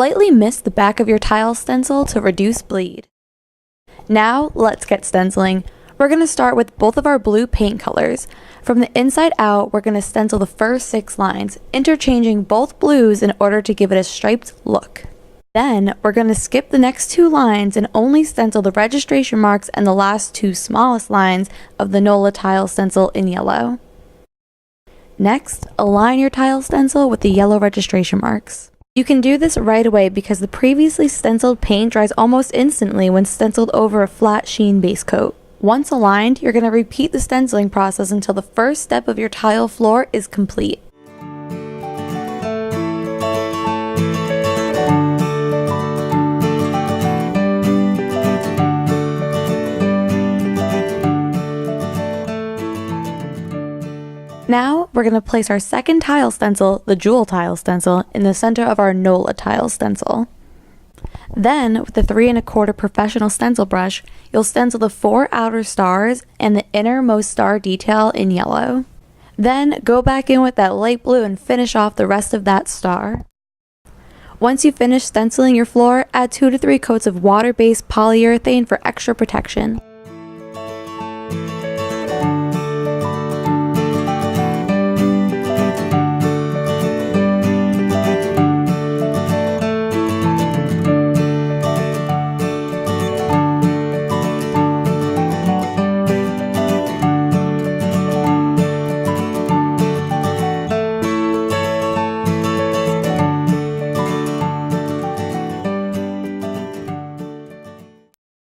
Lightly mist the back of your tile stencil to reduce bleed. Now, let's get stenciling. We're going to start with both of our blue paint colors. From the inside out, we're going to stencil the first 6 lines, interchanging both blues in order to give it a striped look. Then, we're going to skip the next 2 lines and only stencil the registration marks and the last 2 smallest lines of the Nola Tile Stencil in yellow. Next, align your tile stencil with the yellow registration marks. You can do this right away because the previously stenciled paint dries almost instantly when stenciled over a flat sheen base coat. Once aligned, you're going to repeat the stenciling process until the first step of your tile floor is complete. Now, we're going to place our second tile stencil, the Jewel Tile Stencil, in the center of our Nola Tile Stencil. Then, with the 3 1/4 professional stencil brush, you'll stencil the 4 outer stars and the innermost star detail in yellow. Then, go back in with that light blue and finish off the rest of that star. Once you finish stenciling your floor, add 2 to 3 coats of water-based polyurethane for extra protection.